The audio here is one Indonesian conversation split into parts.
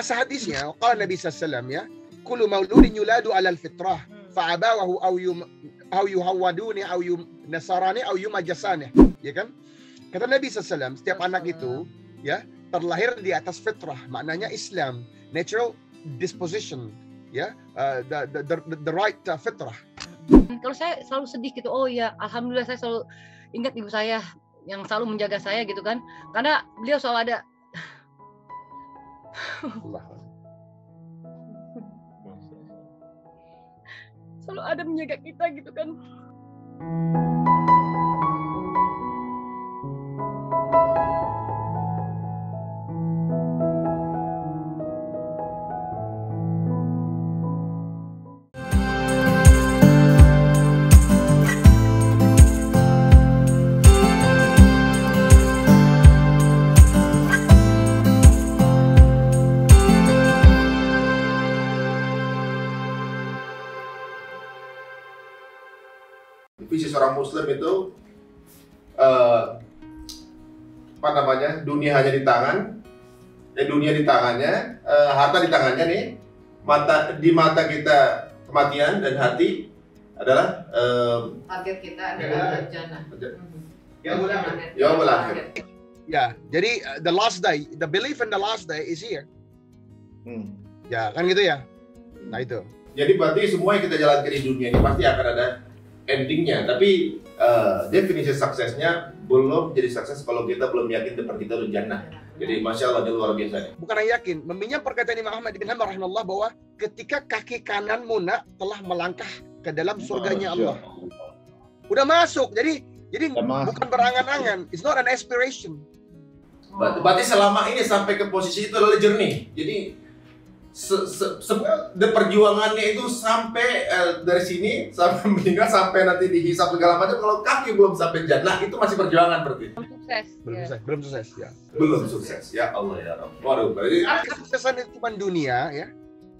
bahasa hadisnya, qala Nabi SAW ya, kullu mauludin yuladu 'alal fitrah fa'abawahu aw yuhawwaduni aw yunasarani aw yumajjasani, ya kan? Kata Nabi SAW, setiap anak itu ya terlahir di atas fitrah, maknanya Islam, natural disposition, ya, the right fitrah. Kalau saya selalu sedih gitu, oh ya alhamdulillah saya selalu ingat ibu saya yang selalu menjaga saya gitu kan, karena beliau selalu ada. Selalu ada menjaga kita gitu kan. Visi seorang muslim itu dunia hanya di tangan, dunia di tangannya, harta di tangannya nih, di mata kita kematian, dan hati adalah target kita adalah jannah. Yaumul akhir. Ya, jadi the last day, the belief in the last day is here. Ya, kan gitu ya. Nah itu. Jadi berarti semua yang kita jalankan di dunia ini pasti akan ada endingnya, tapi definisi suksesnya belum jadi sukses kalau kita belum yakin tempat kita udah jannah. Jadi masya Allah, dia luar biasa. Bukan yang yakin, meminjam perkataan Imam Ahmad bin Hanbal rahimahullah bahwa ketika kaki kananmu nak telah melangkah ke dalam surganya Allah, udah masuk. Jadi bukan berangan-angan, it's not an aspiration. Berarti selama ini sampai ke posisi itu adalah journey. Jadi perjuangannya itu sampai dari sini sampai meninggal, sampai nanti dihisab segala macam. Kalau kaki belum sampai jannah, itu masih perjuangan berarti. Belum sukses ya. Belum sukses ya Allah ya Rabb. Waduh, berarti kesuksesan itu cuma dunia ya.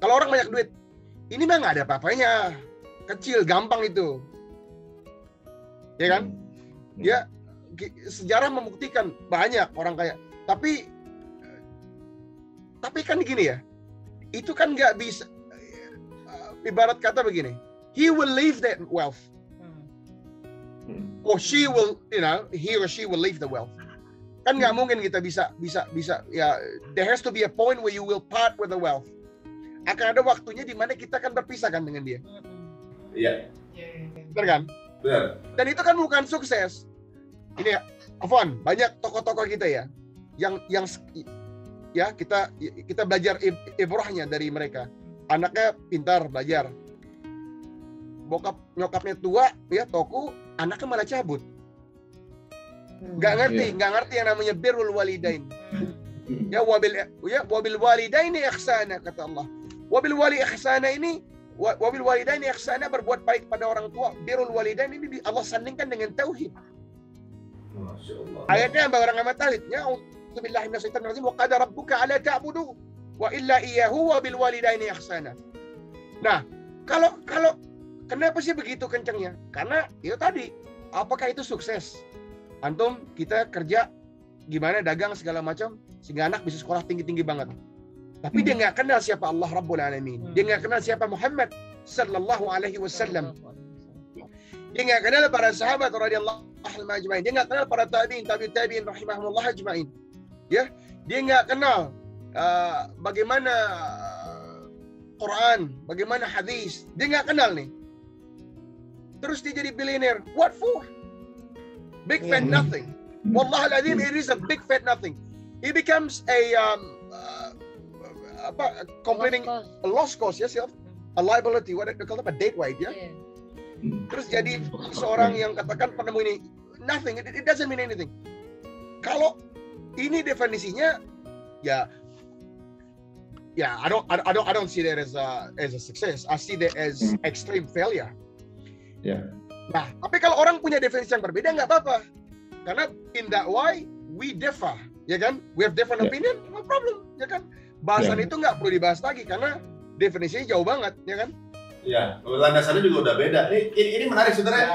Kalau orang banyak duit, ini mah nggak ada apa-apanya, kecil, gampang itu, ya kan? Ya, sejarah membuktikan banyak orang kaya. Tapi kan gini ya. Itu kan nggak bisa, ibarat kata begini, he will leave that wealth, or she will, he or she will leave the wealth. Kan nggak mungkin kita bisa ya. There has to be a point where you will part with the wealth. Akan ada waktunya di mana kita akan berpisah kan dengan dia. Iya. Benar kan? Benar. Dan itu kan bukan sukses. Ini ya, Afwan, banyak tokoh-tokoh kita ya, yang ya kita belajar ibrahnya dari mereka. Anaknya pintar belajar, nyokapnya tua ya, toku, anaknya malah cabut. Nggak ngerti yang namanya birrul walidain. Ya wabil walidaini ihsana, kata Allah. Wabil walidaini ihsana, berbuat baik pada orang tua. Birrul walidain ini Allah sandingkan dengan tauhid. Ayatnya yang barang amat tauhidnya. Billahi minasyaitonir rajim, wa qad rabbuka alla ta'budu wa illa iyyahu wa bil walidaini ihsana. Nah, kalau kenapa sih begitu kencengnya? Karena itu tadi, apakah itu sukses? Antum kita kerja gimana, dagang segala macam sehingga anak bisa sekolah tinggi-tinggi banget. Tapi dia nggak kenal siapa Allah Rabbul Alamin. Dia nggak kenal siapa Muhammad sallallahu alaihi wasallam. Dia nggak kenal para sahabat radhiyallahu anhum ajma'in. Dia nggak kenal para tabi'in rahimahumullah ajma'in. Ya, dia nggak kenal bagaimana Quran, bagaimana hadis. Dia nggak kenal nih. Terus dia jadi billionaire. What for? Big fat nothing. Wallah al-azim, it is a big fat nothing. He becomes a completing a lost cause, yes, a liability, what they call it, a dead weight, ya. Yeah? Terus jadi seorang yang katakan penemu ini nothing, it doesn't mean anything. Kalau ini definisinya, ya, I don't see that as a success. I see that as extreme failure. Yeah. Nah, tapi kalau orang punya definisi yang berbeda nggak apa-apa, karena in that way we differ, ya kan? We have different opinion, no problem, ya kan? Bahasan itu nggak perlu dibahas lagi karena definisinya jauh banget, ya kan? Ya, landasannya juga udah beda. Ini menarik, saudara.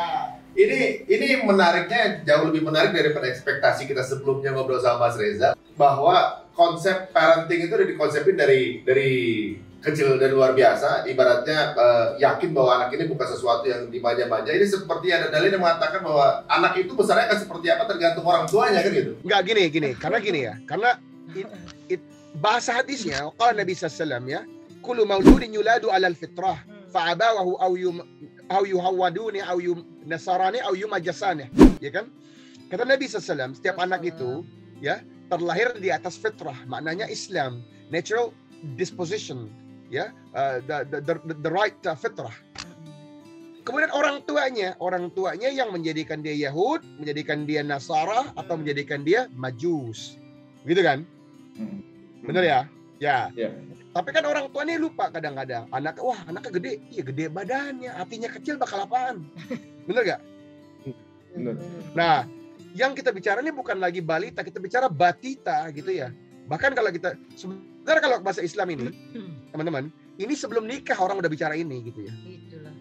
Ini menariknya jauh lebih menarik daripada ekspektasi kita sebelumnya ngobrol sama Mas Reza, bahwa konsep parenting itu udah dikonsepin dari kecil dan luar biasa. Ibaratnya yakin bahwa anak ini bukan sesuatu yang dimanja-manja. Ini seperti ada dalil yang mengatakan bahwa anak itu besarnya akan seperti apa tergantung orang tuanya, kan gitu. Enggak gini, karena bahasa hadisnya qala Nabi sallallahu ya, kullu mauludin yuladu 'alal fitrah fa'abawahu aw yuhawwaduni aw yunasarani aw yumajasani, ya kan? Kata Nabi sallallahu setiap anak itu ya terlahir di atas fitrah, maknanya Islam, natural disposition, ya, the right fitrah. Kemudian orang tuanya yang menjadikan dia Yahud, menjadikan dia Nasara, atau menjadikan dia Majus, gitu kan? Bener ya? Ya. Tapi kan orang tua ini lupa kadang-kadang. Anaknya gede, iya gede badannya, hatinya kecil bakal apaan? Bener gak? Bener. Nah, yang kita bicara ini bukan lagi balita, kita bicara batita gitu ya. Bahkan kalau kita sebenarnya kalau bahasa Islam ini, teman-teman, ini sebelum nikah orang udah bicara ini gitu ya. Itulah.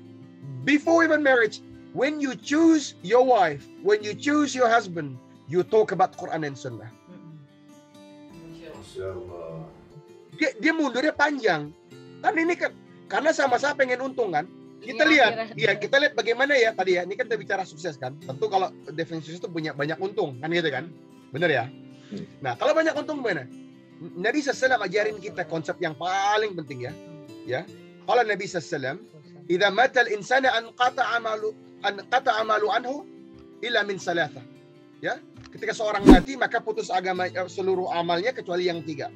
Before even marriage, when you choose your wife, when you choose your husband, you talk about Quran and Sunnah. Masya Allah. Dia mundurnya panjang. Kan ini kan karena sama-sama pengen untung kan. Kita lihat bagaimana ya tadi ya. Ini kan kita bicara sukses kan. Tentu kalau definisi sukses itu punya banyak untung kan gitu kan. Bener ya? Nah, kalau banyak untung gimana? Nabi SAW ajarin kita konsep yang paling penting ya. Ya. Kalau Nabi SAW, "Idza mata al-insana anqata amalu anhu illa min salatha." Ya. Ketika seorang mati maka putus seluruh amalnya kecuali yang 3.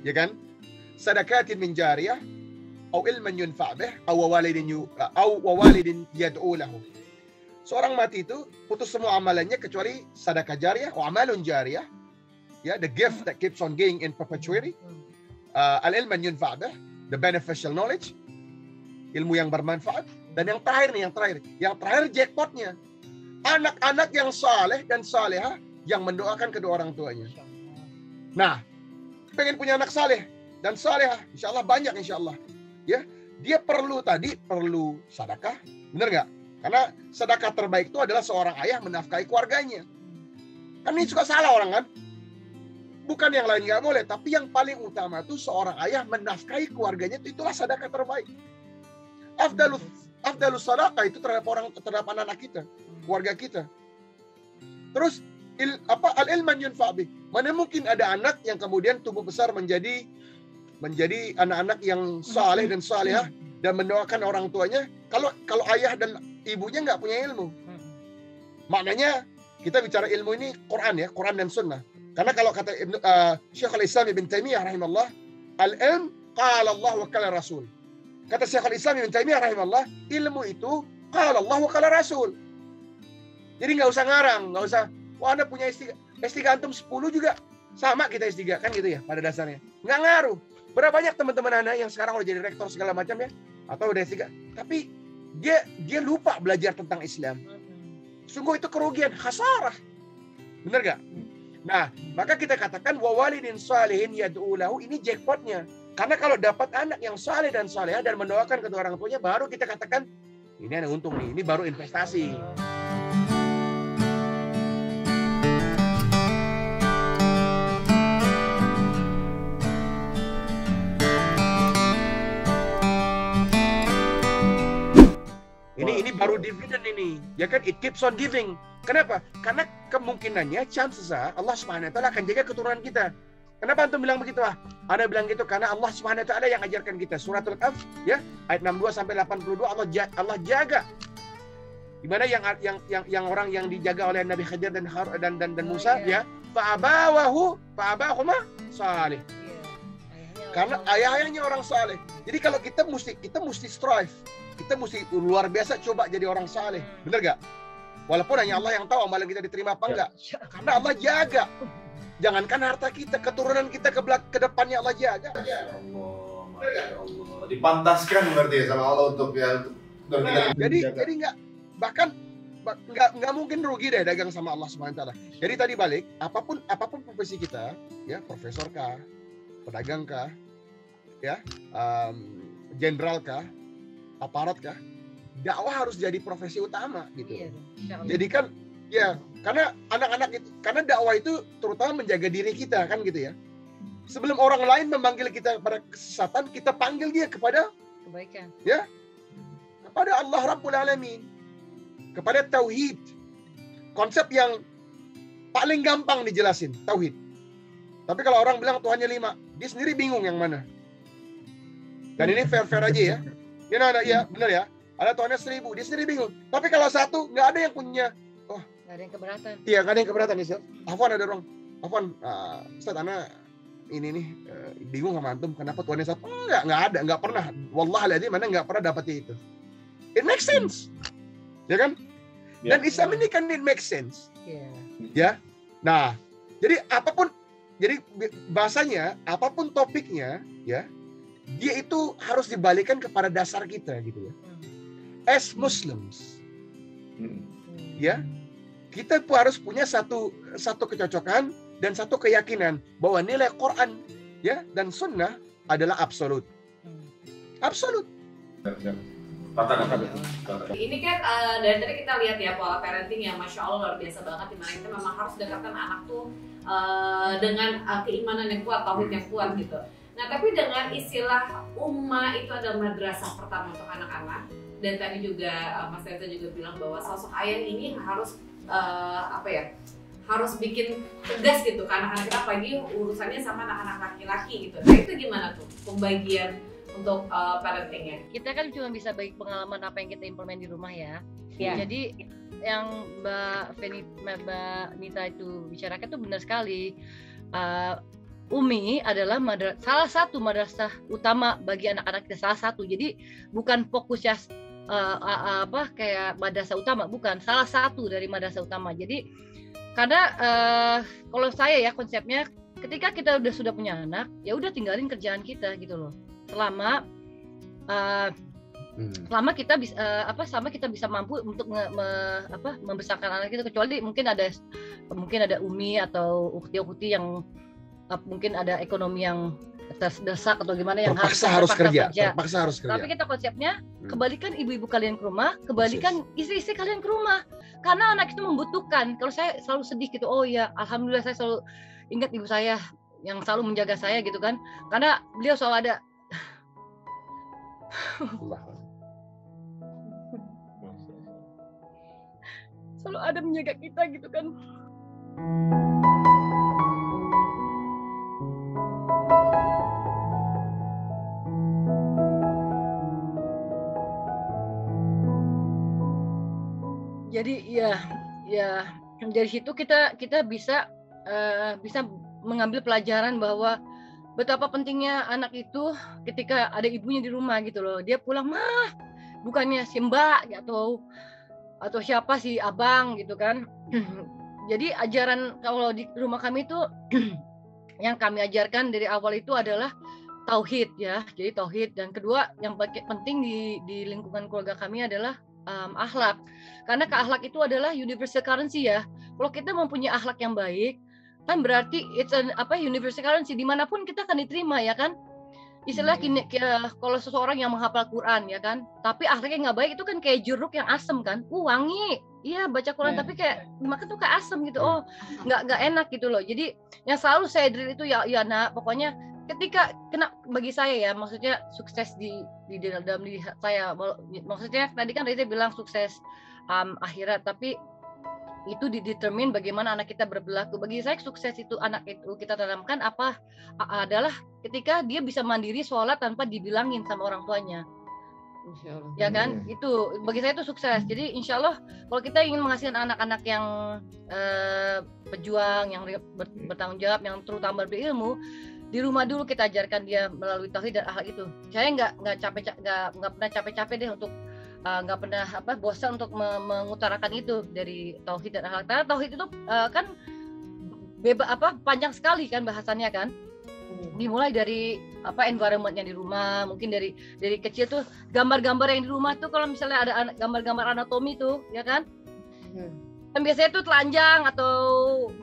Ya kan? Sadaqatin min jariyah, atau ilman yunfa' bih, atau walidin yad'u lahu. Seorang mati itu putus semua amalannya kecuali sedekah jariyah, atau amalun jariyah, ya, the gift that keeps on going in perpetuity. Al-ilman yunfa' bih, the beneficial knowledge, ilmu yang bermanfaat. Dan yang terakhir jackpotnya, anak-anak yang saleh dan salehah yang mendoakan kedua orang tuanya. Nah, pengen punya anak saleh dan salehah, insyaallah banyak insyaallah. Ya, dia perlu sedekah, benar nggak? Karena sedekah terbaik itu adalah seorang ayah menafkahi keluarganya. Kan ini suka salah orang kan? Bukan yang lain nggak boleh, tapi yang paling utama itu seorang ayah menafkahi keluarganya, itulah sedekah terbaik. Afdalus sedekah itu terhadap anak kita, keluarga kita. Terus al-ilman yunfa' bih. Mana mungkin ada anak yang kemudian tumbuh besar menjadi anak-anak yang saleh dan salehah dan mendoakan orang tuanya kalau ayah dan ibunya nggak punya ilmu. Maknanya kita bicara ilmu ini Quran ya, Quran dan Sunnah. Karena kalau kata Syekhul Islam Ibn Taimiyah rahimahullah, al-ilm qala Allah wa qala Rasul. Kata Syekhul Islam Ibn Taimiyah rahimahullah, ilmu itu qala Allah wa qala Rasul. Jadi nggak usah ngarang, nggak usah, wah Anda punya S3 antum 10 juga sama kita S3 kan gitu ya pada dasarnya. Nggak ngaruh. Berapa banyak teman-teman Anda yang sekarang udah jadi rektor segala macam ya, atau udah S3, tapi dia lupa belajar tentang Islam. Sungguh itu kerugian, khasarah. Benar gak? Nah, maka kita katakan wa walidin salihin yad'u lahu, ini jackpotnya. Karena kalau dapat anak yang saleh dan salehah dan mendoakan kedua orang tuanya, baru kita katakan ini ada untung nih, ini baru investasi. Ini baru dividen ini, ya kan? It keeps on giving. Kenapa? Karena kemungkinannya, chances Allah Subhanahu wa taala akan jaga keturunan kita. Kenapa antum bilang begitu? Anda bilang gitu karena Allah Subhanahu wa taala yang ajarkan kita. Suratul Kahf ya, ayat 62 sampai 82 Allah jaga. Di mana yang orang yang dijaga oleh Nabi Khidir dan Musa ya, fa'abahuma salih. Karena ayahnya orang saleh. Jadi kalau kita mesti strive. Kita mesti luar biasa coba jadi orang saleh. Bener gak? Walaupun hanya Allah yang tahu amalan kita diterima apa enggak. Karena Allah jaga. Jangankan harta kita, keturunan kita ke depannya Allah jaga. Masya Allah. Dipantaskan berarti ya sama Allah untuk kita. Jadi nggak mungkin rugi deh dagang sama Allah SWT. Jadi tadi balik, apapun profesi kita, ya profesor kah, pedagang kah, ya jenderal kah, aparat kah, dakwah harus jadi profesi utama gitu. Iya, insya Allah. Jadi kan ya karena anak-anak itu, karena dakwah itu terutama menjaga diri kita kan gitu ya. Sebelum orang lain memanggil kita kepada kesesatan, kita panggil dia kepada Kebaikan. kepada Allah Rabbul Alamin, kepada tauhid. Konsep yang paling gampang dijelasin, tauhid. Tapi kalau orang bilang Tuhannya 5, dia sendiri bingung yang mana. Dan ini fair-fair aja ya. Dia ada ya, benar ya. Ada Tuhannya 1000, dia sendiri bingung. Tapi kalau satu, nggak ada yang punya. Nggak ada yang keberatan. Iya, nggak ada yang keberatan ya. Afwan ada orang. Afwan, Ustaz, Ana ini nih bingung sama antum. Kenapa Tuhannya satu? Nggak ada, nggak pernah. Wallahualadzim, mana nggak pernah dapat itu. It makes sense, ya kan? Dan Islam ini kan it makes sense. Iya. Ya. Nah, jadi apapun, jadi bahasanya, apapun topiknya, ya, dia itu harus dibalikan kepada dasar kita gitu ya. As Muslims, ya, kita harus punya satu kecocokan dan satu keyakinan bahwa nilai Quran, ya, dan Sunnah adalah absolut. Absolut. Ini kan dari tadi kita lihat ya pola parenting yang masya Allah luar biasa banget, dimana kita memang harus dekatkan anak tuh dengan keimanan yang kuat, tauhid yang kuat gitu. Nah tapi dengan istilah ummah itu adalah madrasah pertama untuk anak-anak, dan tadi juga Mas Reza juga bilang bahwa sosok ayah ini harus harus bikin tegas gitu ke anak-anak kita, apalagi urusannya sama anak-anak laki-laki gitu. Nah itu gimana tuh pembagian untuk parentingnya? Kita kan cuma bisa bagi pengalaman apa yang kita implement di rumah ya. Ya. Jadi yang Mbak Nita itu bicarakan itu benar sekali. Umi adalah salah satu madrasah utama bagi anak-anak kita, salah satu. Jadi bukan fokus ya kayak madrasah utama, bukan, salah satu dari madrasah utama. Jadi karena kalau saya ya konsepnya, ketika kita sudah punya anak, ya udah tinggalin kerjaan kita gitu loh. Selama kita bisa sama kita bisa mampu untuk membesarkan anak itu, kecuali mungkin ada umi atau ukti yang mungkin ada ekonomi yang terdesak atau gimana yang terpaksa harus kerja. Tapi kita konsepnya kembalikan ibu-ibu kalian ke rumah, kembalikan istri-istri kalian ke rumah, karena anak itu membutuhkan. Kalau saya selalu sedih gitu, oh ya alhamdulillah saya selalu ingat ibu saya yang selalu menjaga saya gitu kan, karena beliau selalu ada. Selalu ada menjaga kita gitu kan. Jadi ya dari situ kita bisa mengambil pelajaran bahwa betapa pentingnya anak itu ketika ada ibunya di rumah gitu loh. Dia pulang, mah bukannya si mbak atau siapa si abang gitu kan. Jadi ajaran kalau di rumah kami itu yang kami ajarkan dari awal itu adalah tauhid ya. Jadi tauhid, dan kedua yang penting di lingkungan keluarga kami adalah akhlak. Karena keakhlak itu adalah universal currency ya. Kalau kita mempunyai akhlak yang baik, kan berarti it's universal currency, dimanapun kita akan diterima ya kan. Istilah kalau seseorang yang menghafal Quran ya kan, tapi akhlaknya nggak baik, itu kan kayak jeruk yang asem kan, wangi, iya baca Quran tapi kayak makan tuh kayak asem gitu, nggak enak gitu loh. Jadi yang selalu saya drill itu ya nak, pokoknya ketika bagi saya ya, maksudnya sukses di dalam diri saya, maksudnya tadi kan Reza bilang sukses akhirat, tapi itu didetermine bagaimana anak kita berperilaku. Bagi saya sukses itu anak itu kita tanamkan adalah ketika dia bisa mandiri sholat tanpa dibilangin sama orang tuanya. Ya kan, itu bagi saya itu sukses. Jadi insya Allah kalau kita ingin menghasilkan anak-anak yang pejuang, yang bertanggung jawab, yang terutama berilmu, di rumah dulu kita ajarkan dia melalui tauhid dan akhlak itu. Saya nggak pernah capek-capek deh untuk nggak pernah bosan untuk mengutarakan itu dari tauhid dan akhlak. Karena tauhid itu kan panjang sekali kan bahasannya kan. Dimulai dari environment-nya di rumah, mungkin dari kecil tuh gambar-gambar yang di rumah tuh, kalau misalnya ada gambar-gambar anatomi tuh ya kan. Kan biasanya tuh telanjang atau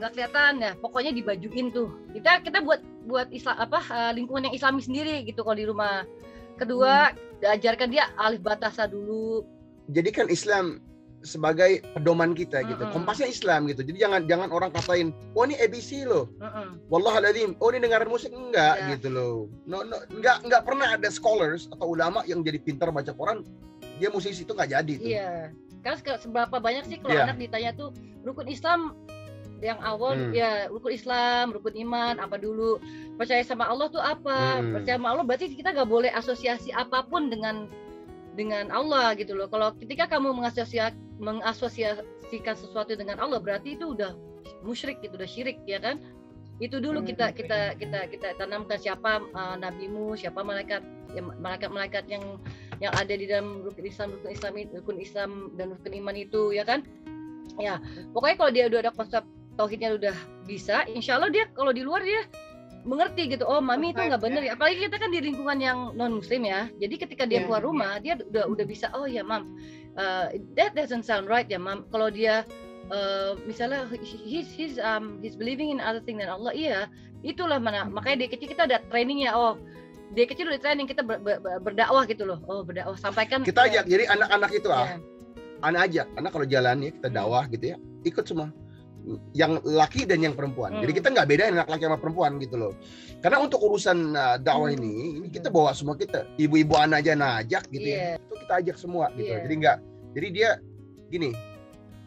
nggak kelihatan ya, pokoknya dibajuin tuh. Kita buat Islam lingkungan yang Islami sendiri gitu kalau di rumah. Kedua, diajarkan dia alif batasa dulu, jadikan Islam sebagai pedoman kita gitu. Mm-mm. Kompasnya Islam gitu. Jadi jangan orang katain, "Oh ini ABC loh." Mm-mm. Wallahualadzi, "Oh ini dengaran musik." Enggak Ya. gitu loh. Enggak pernah ada scholars atau ulama yang jadi pintar baca Quran, dia musisi itu enggak jadi tuh. Iya. Karena seberapa banyak sih kalau Iya. anak ditanya tuh rukun Islam yang awal ya rukun Islam, rukun iman apa dulu, percaya sama Allah tuh apa? Percaya sama Allah berarti kita nggak boleh asosiasi apapun dengan Allah gitu loh. Kalau ketika kamu mengasosiasikan sesuatu dengan Allah berarti itu udah musyrik, itu udah syirik ya kan? Itu dulu kita tanamkan siapa nabimu, siapa malaikat yang ada di dalam rukun Islam dan rukun iman itu ya kan? Ya, pokoknya kalau dia udah ada konsep tauhidnya udah bisa, insya Allah dia kalau di luar dia mengerti gitu. Oh, mami itu nggak benar ya. Apalagi kita kan di lingkungan yang non muslim ya. Jadi ketika dia keluar rumah, dia udah bisa. Oh ya, mam, that doesn't sound right ya, mam. Kalau dia misalnya he's believing in other thing than Allah, iya, itulah mana. Makanya dia kecil kita ada trainingnya. Oh, dia kecil udah training kita berdakwah gitu loh. Oh, berdakwah sampaikan. Kita ajak. Jadi anak-anak itu anak ajak. Anak kalau jalan ya kita dakwah gitu ya, ikut semua. Yang laki dan yang perempuan. Jadi kita nggak bedain anak laki sama perempuan gitu loh. Karena untuk urusan dakwah ini kita bawa semua kita. Ibu-ibu anak aja najak gitu ya. Itu kita ajak semua gitu. Jadi dia gini,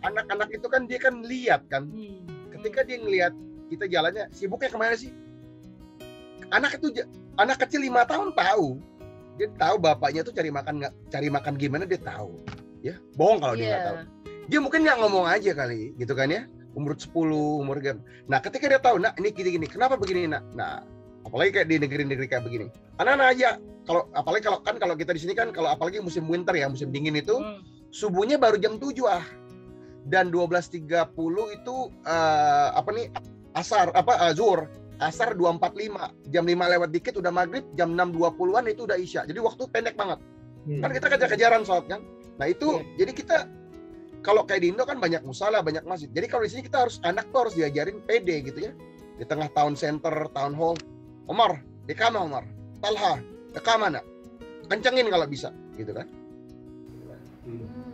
anak-anak itu kan dia kan lihat kan. Ketika dia ngelihat kita jalannya sibuknya kemana sih? Anak kecil 5 tahun tahu. Dia tahu bapaknya tuh cari makan gimana dia tahu. Ya, bohong kalau dia nggak tahu. Dia mungkin nggak ngomong aja kali, gitu kan ya. Umur 10, umur game. Nah, ketika dia tahu, nah ini gini, kenapa begini, nak? Nah, apalagi kayak di negeri-negeri kayak begini. Anak-anak aja, apalagi kalau kita di sini kan, kalau apalagi musim winter ya, musim dingin itu, subuhnya baru jam 7 dan 12.30 itu zuhur. Asar 2.45, jam 5 lewat dikit udah maghrib, jam 6.20-an itu udah isya. Jadi waktu pendek banget. Kan kita kejar-kejaran sholat kan. Nah itu, jadi kita kalau kayak di Indo kan banyak musala, banyak masjid. Jadi kalau di sini kita anak tuh harus diajarin pede gitu ya. Di tengah town center, town hall, Omar, iqamah Omar, Talha, iqamah nak. Kencengin kalau bisa, gitu kan.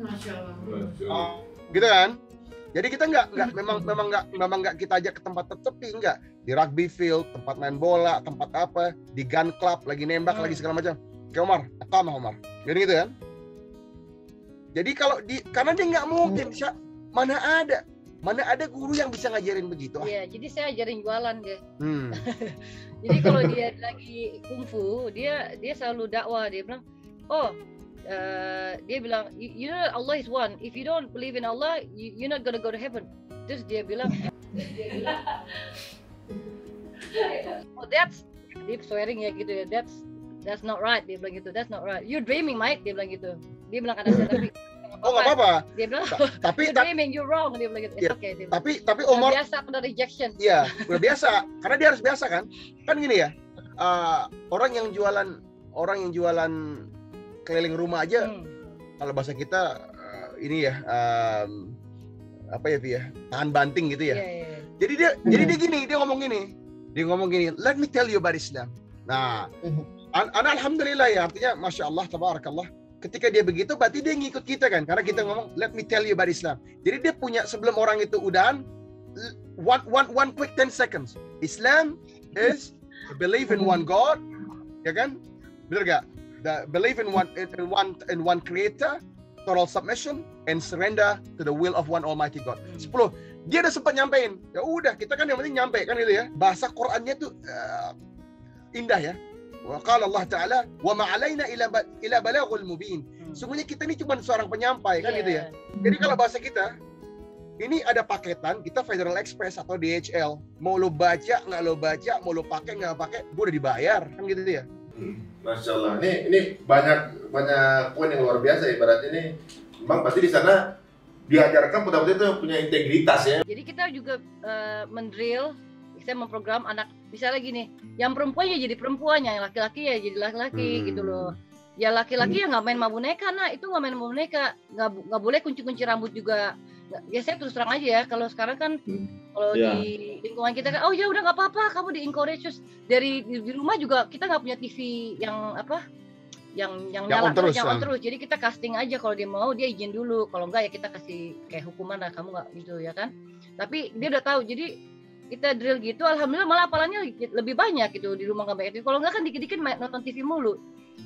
Masya Allah. Gitu kan. Jadi kita memang nggak kita ajak ke tempat tertepi, enggak. Di rugby field, tempat main bola, tempat apa, di gun club, lagi nembak, lagi segala macam. Oke Omar, iqamah Omar. Gitu kan. Jadi karena dia nggak mungkin, mana ada guru yang bisa ngajarin begitu. Iya, jadi saya ajarin jualan deh. Jadi kalau dia lagi kungfu, dia selalu dakwah. Dia bilang, dia bilang, you know Allah is one. If you don't believe in Allah, you're not gonna go to heaven. Terus dia bilang, oh that's deep swearing ya gitu ya. That's not right. Dia bilang gitu. That's not right. You're dreaming, Mike. Dia bilang gitu. Dia bilang kata saya tapi nggak apa-apa. Dia bilang tapi you're dreaming, you're wrong. Dia bilang gitu. Ya, okay, dia tapi Omar biasa kena rejection. Iya, udah biasa. Karena dia harus biasa kan. Kan gini ya. Orang yang jualan keliling rumah aja. Kalau bahasa kita ini ya apa ya Via? Tahan banting gitu ya. Yeah. Jadi dia ngomong gini. Let me tell you about Islam. Nah, alhamdulillah ya, artinya masya Allah, tabarakallah. Ketika dia begitu, berarti dia ngikut kita kan, karena kita ngomong, let me tell you about Islam. Jadi dia punya sebelum orang itu udahan, one quick 10 seconds. Islam is believe in one God, ya kan? Bener gak? Believe in one creator, total submission, and surrender to the will of one Almighty God. 10. Dia udah sempat nyampein. Ya udah, kita kan yang penting nyampe kan gitu ya. Bahasa Qur'annya tuh indah ya. Wa qala Allah Ta'ala wa ma 'alaina ila balaghul mubin. Sungguhnya kita ini cuma seorang penyampai kan gitu ya. Jadi kalau bahasa kita ini ada paketan, kita Federal Express atau DHL. Mau lo baca, nggak lo baca, mau lo pakai, nggak pakai, gue udah dibayar kan gitu ya. Masya Allah, ini banyak poin yang luar biasa ya. Berarti ini Bang pasti di sana diajarkan betul-betul itu punya integritas ya. Jadi kita juga mendrill, kita memprogram anak misalnya gini, yang perempuan ya jadi perempuan, yang laki-laki ya jadi laki-laki gitu loh. Ya laki-laki ya nggak main sama boneka, nah itu nggak main sama boneka, nggak boleh kunci-kunci rambut juga. Ya saya terus terang aja ya, kalau sekarang kan kalau di lingkungan kita kan, oh ya udah nggak apa-apa, kamu di encourage. Dari di rumah juga kita nggak punya TV yang apa, yang Yang nyala on terus, yang on ah. terus. Jadi kita casting aja, kalau dia mau dia izin dulu, kalau enggak ya kita kasih kayak hukuman lah, kamu nggak gitu ya kan. Tapi dia udah tahu, jadi kita drill gitu, alhamdulillah malah hafalannya lebih banyak gitu di rumah nggak banyak TV. Kalau nggak kan dikit-dikit nonton TV mulu.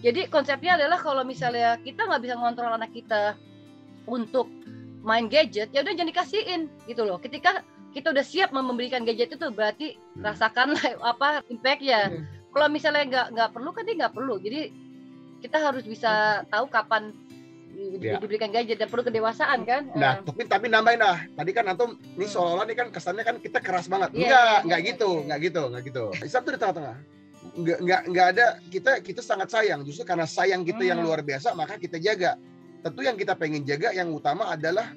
Jadi konsepnya adalah kalau misalnya kita nggak bisa ngontrol anak kita untuk main gadget, ya udah jangan dikasihin gitu loh. Ketika kita udah siap memberikan gadget itu, berarti rasakanlah apa impact-nya. Kalau misalnya nggak perlu kan dia nggak perlu. Jadi kita harus bisa tahu kapan diberikan gadget dan perlu kedewasaan kan. Nah, tapi nambahin lah. Tadi kan antum ini seolah-olah ini kan kesannya kan kita keras banget. Iya, Enggak iya, gitu, iya. enggak gitu. Islam tuh di tengah-tengah. Enggak ada, kita sangat sayang. Justru karena sayang kita yang luar biasa, maka kita jaga. Tentu yang kita pengen jaga yang utama adalah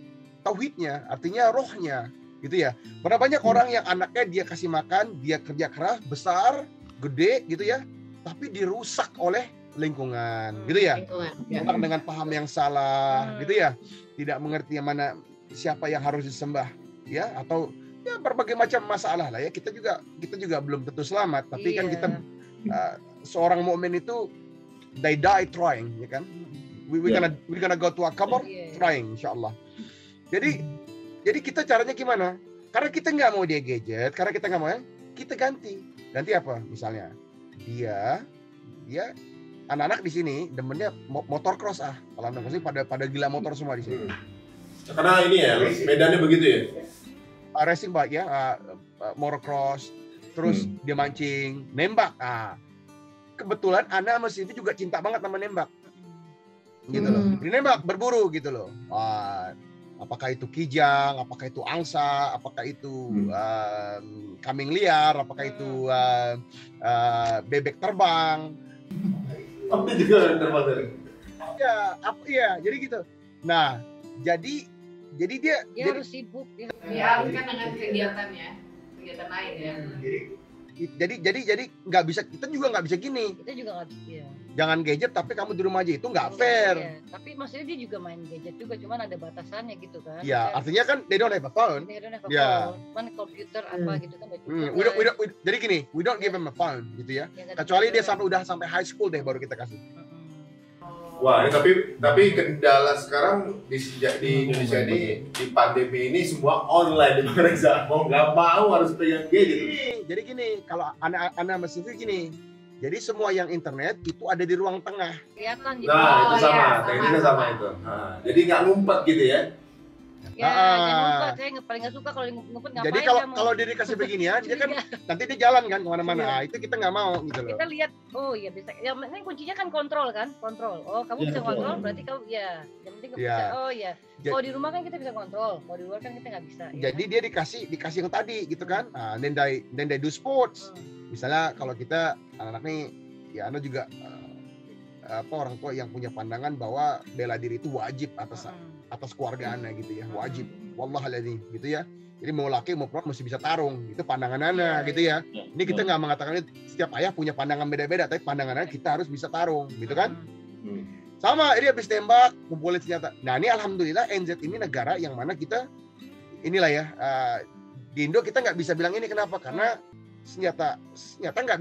tauhidnya, artinya rohnya, gitu ya. Berapa banyak orang yang anaknya dia kasih makan, dia kerja keras, besar, gede gitu ya, tapi dirusak oleh lingkungan, gitu ya. Orang dengan paham yang salah, gitu ya. Tidak mengerti yang mana siapa yang harus disembah, ya, atau ya berbagai macam masalah lah ya. Kita juga belum tentu selamat, tapi kan kita seorang mukmin itu they die trying, ya kan? We gonna go to a qabr trying, insyaallah. Jadi kita caranya gimana? Karena kita nggak mau dia gadget, karena kita nggak mau, kita ganti apa? Misalnya dia anak-anak di sini demennya motor cross kalau anak sini pada gila motor semua di sini. Karena ini ya, medannya begitu ya. Racing bike ya, motocross, terus dia mancing, nembak. Kebetulan anak sama Siti juga cinta banget sama nembak. Gitu loh. Dia nembak, berburu gitu loh. Apakah itu kijang, apakah itu angsa, apakah itu kambing liar, apakah itu bebek terbang. Tapi juga terbang dari. Iya, jadi gitu. Nah, jadi dia harus sibuk. Ya, kan dengan kegiatan lain ya. Jadi nggak bisa, kita juga nggak bisa gini. Kita juga nggak bisa. Jangan gadget tapi kamu di rumah aja, itu nggak fair. Iya. Tapi maksudnya dia juga main gadget juga, cuman ada batasannya gitu kan. Iya, artinya kan they don't have a phone. Cuman komputer apa gitu kan. Jadi gini, we don't give them a phone gitu ya. Kecuali dia udah sampai high school deh baru kita kasih. Wah, tapi kendala sekarang di Indonesia ini di pandemi ini semua online di Reza. Mau nggak mau harus pegang gadget. Jadi gini, kalau anak masih gini. Jadi semua yang internet itu ada di ruang tengah. Kelihatan gitu. Nah, itu sama, tekniknya sama itu. Jadi nggak ngumpet gitu ya. Ya, jangan ngumpet. Saya paling nggak suka kalau ngumpet, ngapain. Jadi kalau dia dikasih beginian, dia kan nanti dia jalan kan kemana-mana. Itu kita nggak mau gitu loh. Kita lihat, oh iya bisa. Yang penting kuncinya kan kontrol kan, kontrol. Oh kamu bisa kontrol, berarti kamu ya. Yang penting kamu bisa. Oh iya. Kalau di rumah kan kita bisa kontrol, kalau di luar kan kita nggak bisa. Jadi dia dikasih yang tadi gitu kan. Then they do sports. Misalnya kalau kita anak-anak nih, ya Anda juga orang tua yang punya pandangan bahwa bela diri itu wajib atas keluarga Anda gitu ya, wajib. Wallahualam gitu ya. Jadi mau laki mau perempuan mesti bisa tarung, itu pandangan Anda gitu ya. Ini kita nggak mengatakan setiap ayah punya pandangan beda-beda, tapi pandangan Anda kita harus bisa tarung gitu kan. Sama, dia habis tembak, kumpulin senjata. Nah ini alhamdulillah NZ ini negara yang mana kita inilah ya, di Indo kita nggak bisa bilang ini kenapa, karena senjata nggak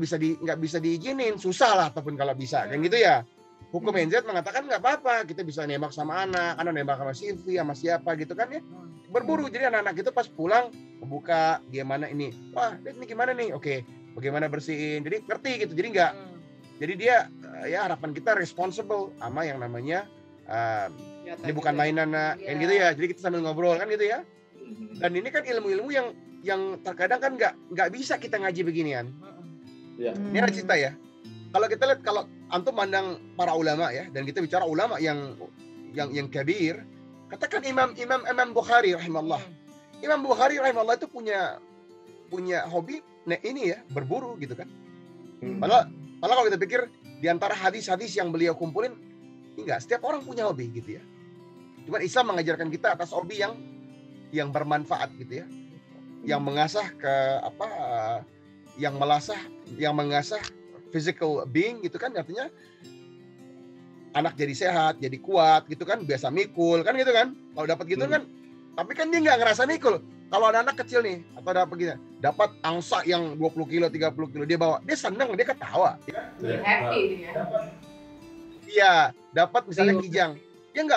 bisa diizinin, susah lah ataupun kalau bisa kan gitu ya. Hukum NZ mengatakan nggak apa-apa, kita bisa nembak sama anak nembak sama Silvi sama siapa gitu kan ya, berburu. Jadi anak-anak itu pas pulang membuka dia mana ini, wah ini gimana nih, oke bagaimana bersihin, jadi ngerti gitu. Jadi dia ya harapan kita responsible sama yang namanya ini bukan mainan kan gitu ya. Jadi kita sambil ngobrol kan gitu ya. Dan ini kan ilmu-ilmu yang terkadang kan nggak bisa kita ngaji beginian. Ini ada cerita ya. Kalau kita lihat, kalau antum mandang para ulama ya, dan kita bicara ulama yang kabir, katakan Imam Bukhari rahimahullah. Imam Bukhari rahimahullah itu punya hobi ini ya, berburu gitu kan. Padahal kalau kita pikir di antara hadis-hadis yang beliau kumpulin, enggak, setiap orang punya hobi gitu ya. Cuman Islam mengajarkan kita atas hobi yang bermanfaat gitu ya. Yang mengasah yang mengasah physical being gitu kan, artinya anak jadi sehat, jadi kuat gitu kan, biasa mikul kan gitu kan. Kalau dapat gitu kan, tapi kan dia nggak ngerasa mikul. Kalau ada anak kecil nih atau dapat angsa yang 20 kilo, 30 kilo dia bawa, dia seneng, dia ketawa. Happy dia. Iya, dapat misalnya Iya. kijang. Dia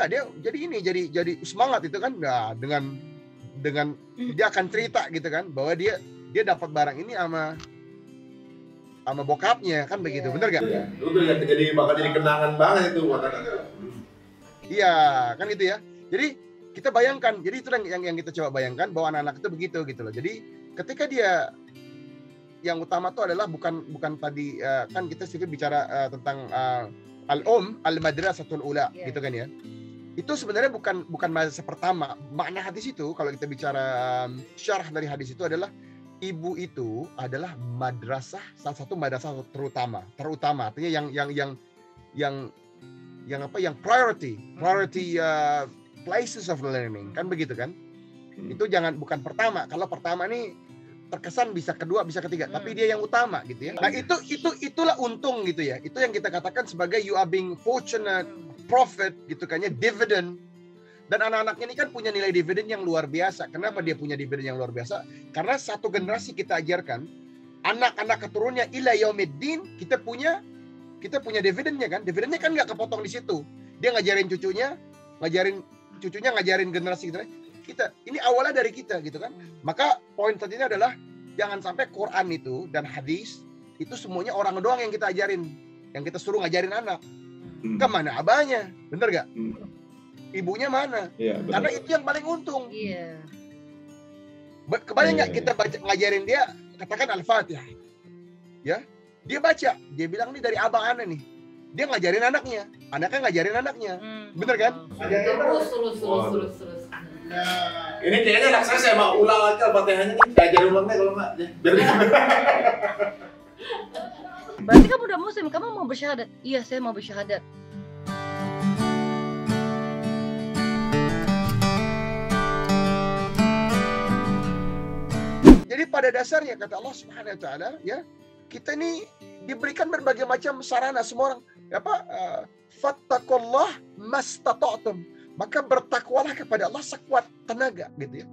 dia jadi jadi semangat itu kan. Nah, dengan dia akan cerita gitu kan bahwa dia dapat barang ini sama bokapnya kan begitu, Iya. bener gak? Itu tuh yang bakal jadi kenangan banget itu buat anak-anak. Iya, kan gitu ya. Jadi kita bayangkan, jadi itu yang kita coba bayangkan bahwa anak-anak itu begitu gitu loh. Jadi ketika dia yang utama tuh adalah bukan tadi kan kita sedikit bicara tentang al-madrasatul ula Yeah. gitu kan ya. Itu sebenarnya bukan madrasah pertama. Makna hadis itu kalau kita bicara syarah dari hadis itu adalah ibu itu adalah madrasah, salah satu madrasah terutama artinya yang priority places of learning kan begitu kan. Itu bukan pertama. Kalau pertama nih terkesan bisa kedua, bisa ketiga, tapi dia yang utama gitu ya. Nah, itulah untung gitu ya. Itu yang kita katakan sebagai you are being fortunate, profit gitu kan ya, dividend. Dan anak-anaknya ini kan punya nilai dividen yang luar biasa. Kenapa dia punya dividen yang luar biasa? Karena satu generasi kita ajarkan anak-anak keturunannya ila yaumiddin, kita punya dividennya kan. Dividennya kan nggak kepotong di situ. Dia ngajarin cucunya, ngajarin generasi kita. Ini awalnya dari kita gitu kan. Maka poin tadinya adalah jangan sampai Quran itu dan hadis itu semuanya orang doang yang kita ajarin, yang kita suruh ngajarin anak. Kemana abahnya? Bener gak? Ibunya mana? Iya, betul. Karena itu yang paling untung. Iya. Kebayang nggak kita ngajarin dia, katakan Al-Fatihah, ya, dia baca, dia bilang ini dari abang ana nih, dia ngajarin anaknya ngajarin anaknya, bener kan? Terus. Ini kayaknya anak saya mau ulang lagi Al-Fatihahnya nih, diajarin ulangnya kalau nggak, biar Berarti kamu udah muslim, kamu mau bersyahadat? Iya, saya mau bersyahadat. Jadi pada dasarnya kata Allah Subhanahu wa taala ya, kita ini diberikan berbagai macam sarana, semua orang fattaqullah mastata'tum. Maka bertakwalah kepada Allah sekuat tenaga gitu ya.